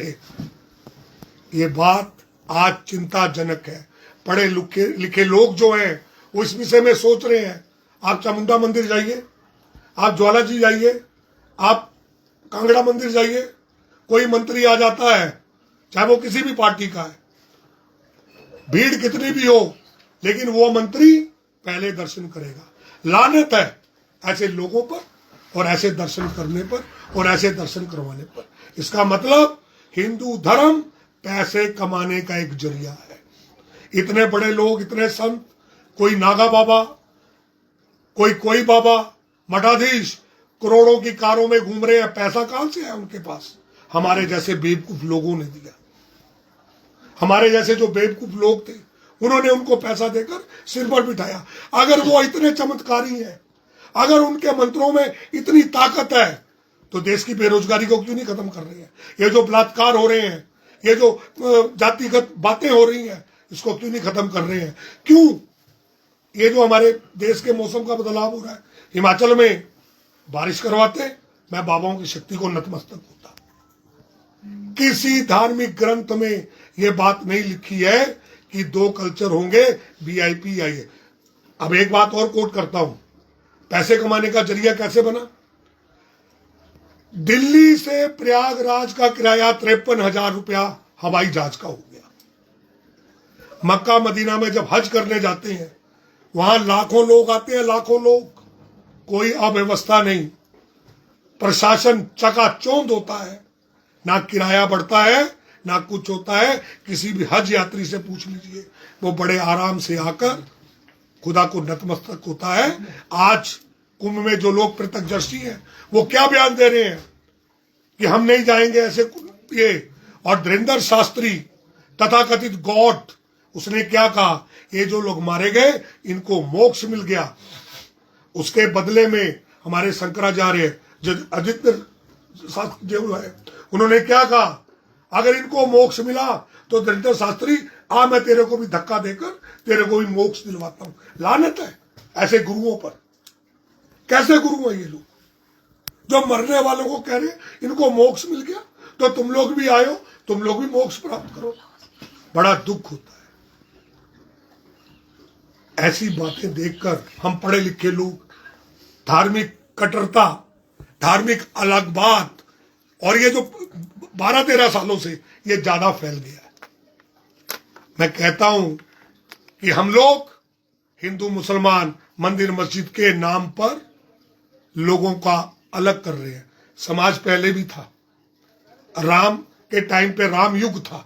ये बात आज चिंताजनक है। पढ़े लिखे लोग जो हैं वो इस विषय में सोच रहे हैं। आप चामुंडा मंदिर जाइए, आप ज्वाला जी जाइए, आप कांगड़ा मंदिर जाइए, कोई मंत्री आ जाता है, चाहे वो किसी भी पार्टी का है, भीड़ कितनी भी हो, लेकिन वो मंत्री पहले दर्शन करेगा। लानत है ऐसे लोगों पर और ऐसे दर्शन करने पर और ऐसे दर्शन करवाने पर। इसका मतलब हिंदू धर्म पैसे कमाने का एक जरिया है। इतने बड़े लोग, इतने संत, कोई नागा बाबा, कोई बाबा, मठाधीश करोड़ों की कारों में घूम रहे हैं। पैसा कहां से है उनके पास? हमारे जैसे बेवकूफ लोगों ने दिया। हमारे जैसे जो बेवकूफ लोग थे उन्होंने उनको पैसा देकर सिर पर बिठाया। अगर वो इतने चमत्कारी हैं, अगर उनके मंत्रों में इतनी ताकत है, तो देश की बेरोजगारी को क्यों नहीं खत्म कर रहे हैं? ये जो बलात्कार हो रहे हैं, ये जो जातिगत बातें हो रही हैं, इसको क्यों नहीं खत्म कर रहे हैं? क्यों ये जो हमारे देश के मौसम का बदलाव हो रहा है, हिमाचल में बारिश करवाते, मैं बाबाओं की शक्ति को नतमस्तक होता। किसी धार्मिक ग्रंथ में यह बात नहीं लिखी है कि दो कल्चर होंगे, वीआईपी आइए। अब एक बात और कोट करता हूं, पैसे कमाने का जरिया कैसे बना? दिल्ली से प्रयागराज का किराया 53,000 रुपया हवाई जहाज का हो गया। मक्का मदीना में जब हज करने जाते हैं, वहां लाखों लोग आते हैं, लाखों लोग, कोई अव्यवस्था नहीं, प्रशासन चकाचौंध होता है, ना किराया बढ़ता है ना कुछ होता है। किसी भी हज यात्री से पूछ लीजिए, वो बड़े आराम से आकर खुदा को नतमस्तक होता है। आज कुंभ में जो लोग प्रत्यक्षदर्शी हैं वो क्या बयान दे रहे हैं कि हम नहीं जाएंगे ऐसे ये। और धीरेन्द्र शास्त्री तथाकथित गॉड, उसने क्या कहा? ये जो लोग मारे गए इनको मोक्ष मिल गया। उसके बदले में हमारे शंकराचार्य जो आदित्य शास्त्री जो है, उन्होंने क्या कहा? अगर इनको मोक्ष मिला तो धीरेन्द्र शास्त्री आ, मैं तेरे को भी धक्का देकर तेरे को भी मोक्ष दिलवाता हूं। लानत है ऐसे गुरुओं पर। कैसे गुरु हैं ये लोग जो मरने वालों को कह रहे इनको मोक्ष मिल गया तो तुम लोग भी आयो, तुम लोग भी मोक्ष प्राप्त करो। बड़ा दुख होता है ऐसी बातें देखकर। हम पढ़े लिखे लोग, धार्मिक कट्टरता, धार्मिक अलगबात, और ये जो 12-13 सालों से ये ज्यादा फैल गया है। मैं कहता हूं कि हम लोग हिंदू मुसलमान मंदिर मस्जिद के नाम पर लोगों का अलग कर रहे हैं। समाज पहले भी था, राम के टाइम पे राम युग था,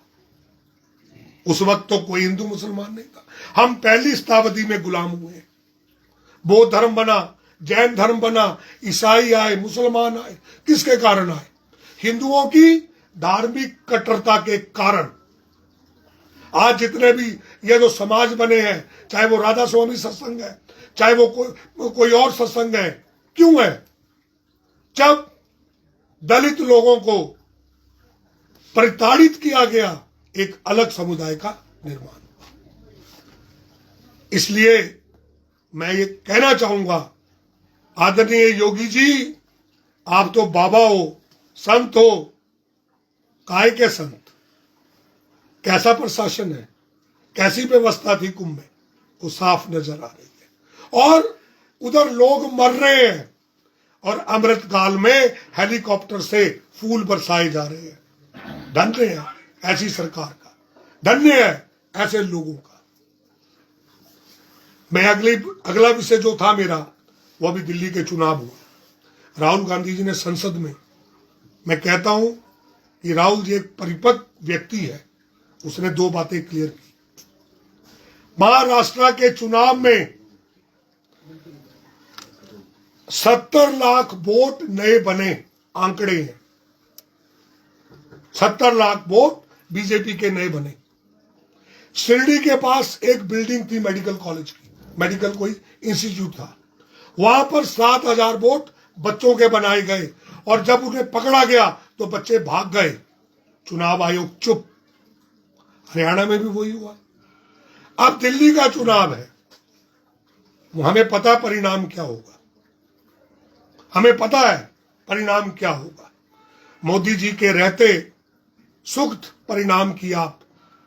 उस वक्त तो कोई हिंदू मुसलमान नहीं था। हम पहली शताब्दी में गुलाम हुए। बौद्ध धर्म बना, जैन धर्म बना, ईसाई आए, मुसलमान आए। किसके कारण आए? हिंदुओं की धार्मिक कट्टरता के कारण। आज जितने भी ये जो समाज बने हैं, चाहे वो राधा स्वामी सत्संग है, चाहे वो कोई और सत्संग है, क्यों है? जब दलित लोगों को प्रताड़ित किया गया, एक अलग समुदाय का निर्माण। इसलिए मैं ये कहना चाहूंगा, आदरणीय योगी जी, आप तो बाबा हो, संत हो, काय के संत। कैसा प्रशासन है, कैसी व्यवस्था थी कुंभ में, वो साफ नजर आ रही है। और उधर लोग मर रहे हैं और अमृत काल में हेलीकॉप्टर से फूल बरसाए जा रहे हैं। धन्य है ऐसी सरकार का, धन्य है ऐसे लोगों का। मैं अगला विषय जो था मेरा, वो अभी दिल्ली के चुनाव हुआ। राहुल गांधी जी ने संसद में, मैं कहता हूं कि राहुल जी एक परिपक्व व्यक्ति है। उसने दो बातें क्लियर की। महाराष्ट्र के चुनाव में 70 लाख वोट नए बने, आंकड़े हैं। 70 लाख वोट बीजेपी के नए बने। शिरडी के पास एक बिल्डिंग थी मेडिकल कॉलेज की, मेडिकल कोई इंस्टीट्यूट था, वहां पर 7,000 वोट बच्चों के बनाए गए। और जब उन्हें पकड़ा गया तो बच्चे भाग गए। चुनाव आयोग चुप। हरियाणा में भी वही हुआ। अब दिल्ली का चुनाव है, हमें पता परिणाम क्या होगा, हमें पता है परिणाम क्या होगा। मोदी जी के रहते सुखद परिणाम की आप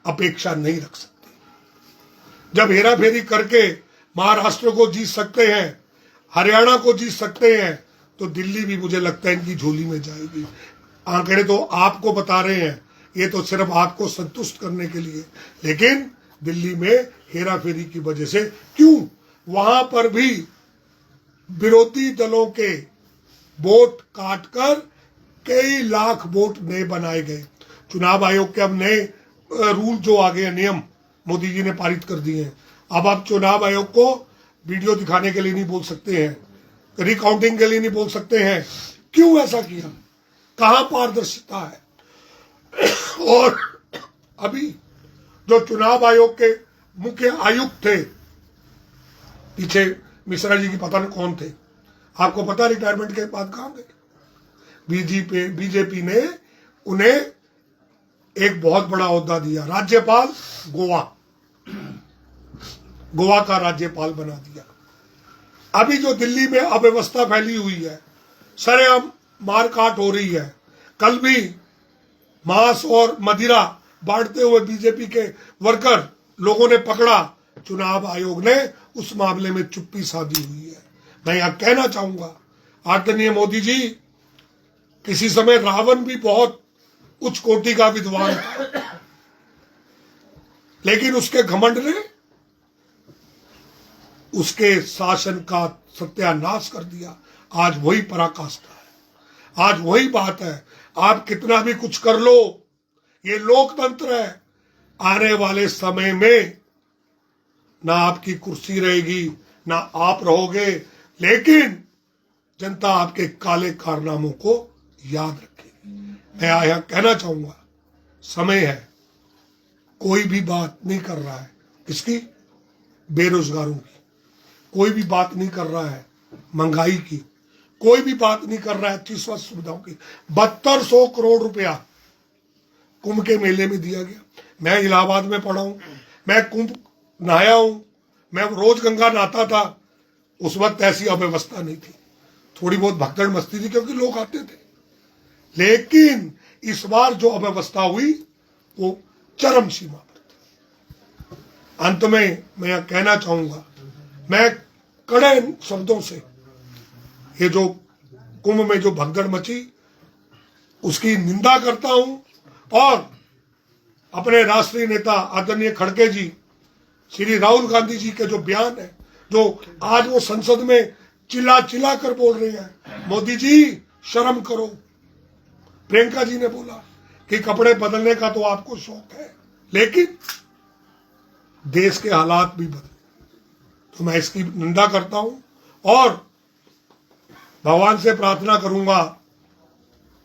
अपेक्षा नहीं रख सकते। जब हेरा फेरी करके महाराष्ट्र को जीत सकते हैं, हरियाणा को जीत सकते हैं, तो दिल्ली भी मुझे लगता है इनकी झोली में जाएगी। आंकड़े तो आपको बता रहे हैं, ये तो सिर्फ आपको संतुष्ट करने के लिए, लेकिन दिल्ली में हेरा फेरी की वजह से क्यों, वहां पर भी विरोधी दलों के वोट काटकर कई लाख वोट नए बनाए गए। चुनाव आयोग के अब नए रूल जो आ गए, नियम मोदी जी ने पारित कर दिए हैं। अब आप चुनाव आयोग को वीडियो दिखाने के लिए नहीं बोल सकते हैं, रिकाउंटिंग के लिए नहीं बोल सकते हैं। क्यों ऐसा किया, कहां पारदर्शिता है? और अभी जो चुनाव आयोग के मुख्य आयुक्त थे, पीछे मिश्रा जी की पता नहीं कौन थे, आपको पता रिटायरमेंट के बाद कहां गए? बीजेपी ने उन्हें एक बहुत बड़ा ओहदा दिया, राज्यपाल गोवा का राज्यपाल बना दिया। अभी जो दिल्ली में अव्यवस्था फैली हुई है, सरेआम मारकाट हो रही है, कल भी मांस और मदिरा बांटते हुए बीजेपी के वर्कर लोगों ने पकड़ा, चुनाव आयोग ने उस मामले में चुप्पी साधी हुई है। मैं यहां कहना चाहूंगा, आदरणीय मोदी जी, किसी समय रावण भी बहुत उच्च कोटि का विद्वान था, लेकिन उसके घमंड ने उसके शासन का सत्यानाश कर दिया। आज वही पराकाष्ठा है, आज वही बात है। आप कितना भी कुछ कर लो, ये लोकतंत्र है। आने वाले समय में ना आपकी कुर्सी रहेगी, ना आप रहोगे, लेकिन जनता आपके काले कारनामों को याद रखेगी। मैं यहां कहना चाहूंगा, समय है, कोई भी बात नहीं कर रहा है किसकी, बेरोजगारों की, कोई भी बात नहीं कर रहा है महंगाई की, कोई भी बात नहीं कर रहा है अच्छी स्वास्थ्य सुविधाओं की। 7200 करोड़ रुपया कुंभ के मेले में दिया गया। मैं इलाहाबाद में पढ़ा हूं, मैं कुंभ नहाया हूं, मैं रोज गंगा नहाता था। उस वक्त ऐसी अव्यवस्था नहीं थी, थोड़ी बहुत भगदड़ मस्ती थी क्योंकि लोग आते थे, लेकिन इस बार जो अव्यवस्था हुई वो चरम सीमा पर थी। अंत में मैं यह कहना चाहूंगा, मैं कड़े शब्दों से ये जो कुंभ में जो भगदड़ मची उसकी निंदा करता हूं, और अपने राष्ट्रीय नेता आदरणीय खड़गे जी, श्री राहुल गांधी जी के जो बयान है, जो आज वो संसद में चिल्ला चिल्ला कर बोल रहे हैं, मोदी जी शर्म करो। प्रियंका जी ने बोला कि कपड़े बदलने का तो आपको शौक है, लेकिन देश के हालात भी बदले, तो मैं इसकी निंदा करता हूं और भगवान से प्रार्थना करूंगा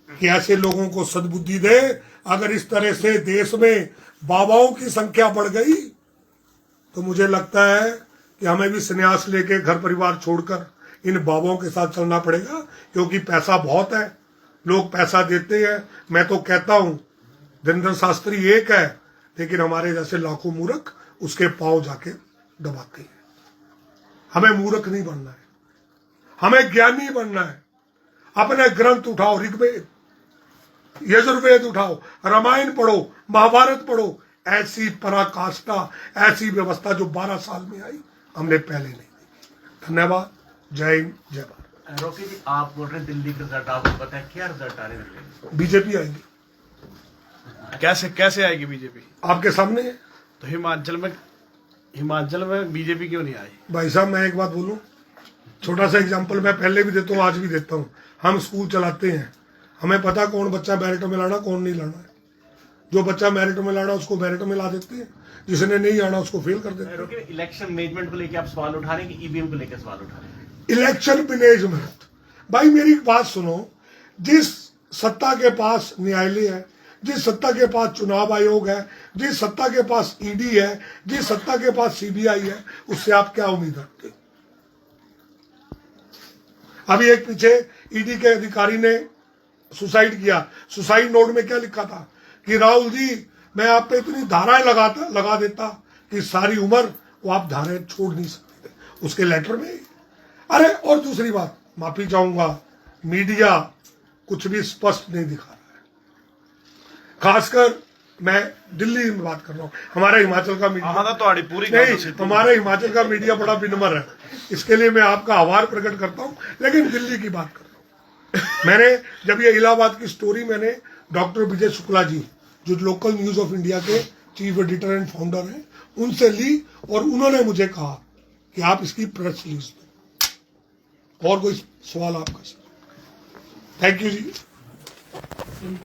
कि ऐसे लोगों को सद्बुद्धि दे। अगर इस तरह से देश में बाबाओं की संख्या बढ़ गई तो मुझे लगता है कि हमें भी संन्यास लेके घर परिवार छोड़कर इन बाबाओं के साथ चलना पड़ेगा, क्योंकि पैसा बहुत है, लोग पैसा देते हैं। मैं तो कहता हूं धीरेन्द्र शास्त्री एक है, लेकिन हमारे जैसे लाखों मूर्ख उसके पांव जाके दबाते हैं। हमें मूर्ख नहीं बनना है, हमें ज्ञानी बनना है। अपने ग्रंथ उठाओ, ऋग्वेद यजुर्वेद उठाओ, रामायण पढ़ो, महाभारत पढ़ो। ऐसी पराकाष्ठा, ऐसी व्यवस्था जो 12 साल में आई, हमने पहले नहीं देखी। धन्यवाद। जय हिंद, जय भारत। रोकी जी, आप बोल रहे हैं दिल्ली का रिजल्ट आपको पता है, क्या रिजल्ट आ रहे हैं? बीजेपी आएगी। कैसे आएगी बीजेपी? आपके सामने है। तो हिमाचल में बीजेपी क्यों नहीं आई? भाई साहब, मैं एक बात बोलूं, छोटा सा एग्जांपल मैं पहले भी देता हूं, आज भी देता हूं। हम स्कूल चलाते हैं, हमें पता कौन बच्चा मेरिट में लाना, कौन नहीं लाना है। जो बच्चा मेरिट में लाना उसको मेरिट में ला देते हैं, जिसने नहीं आना उसको फेल कर देते हैं। इलेक्शन मैनेजमेंट को लेकर आप सवाल उठा रहे हैं कि ईवीएम को लेकर सवाल उठा रहे हैं? इलेक्शन मैनेजमेंट, भाई मेरी बात सुनो, जिस सत्ता के पास न्यायालय है, जिस सत्ता के पास चुनाव आयोग है, जिस सत्ता के पास ईडी है, जिस सत्ता के पास सीबीआई है, उससे आप क्या उम्मीद रखते हो? अभी एक पीछे ईडी के अधिकारी ने सुसाइड किया, सुसाइड नोट में क्या लिखा था कि राहुल जी मैं आप पे इतनी धाराएं लगा देता कि सारी उम्र वो आप धाराएं छोड़ नहीं सकते थे, उसके लेटर में। अरे और दूसरी बात, माफी चाहूंगा, मीडिया कुछ भी स्पष्ट नहीं दिखा रहा खासकर मैं दिल्ली में बात कर रहा हूँ, हमारा हिमाचल का मीडिया हाँ ਤੁਹਾਡੀ पूरी ਗੱਲ नहीं, ਦੱਸੀ। हमारे हिमाचल का मीडिया बड़ा विनम्र है, इसके लिए मैं आपका आभार प्रकट करता हूँ। लेकिन दिल्ली की बात कर रहा हूँ मैंने, जब ये इलाहाबाद की स्टोरी मैंने डॉक्टर विजय शुक्ला जी, जो लोकल न्यूज ऑफ इंडिया के चीफ एडिटर एंड फाउंडर हैं, उनसे ली और उन्होंने मुझे कहा कि आप इसकी प्रेस रिलीज दो। और कोई सवाल आपका? Thank you ji.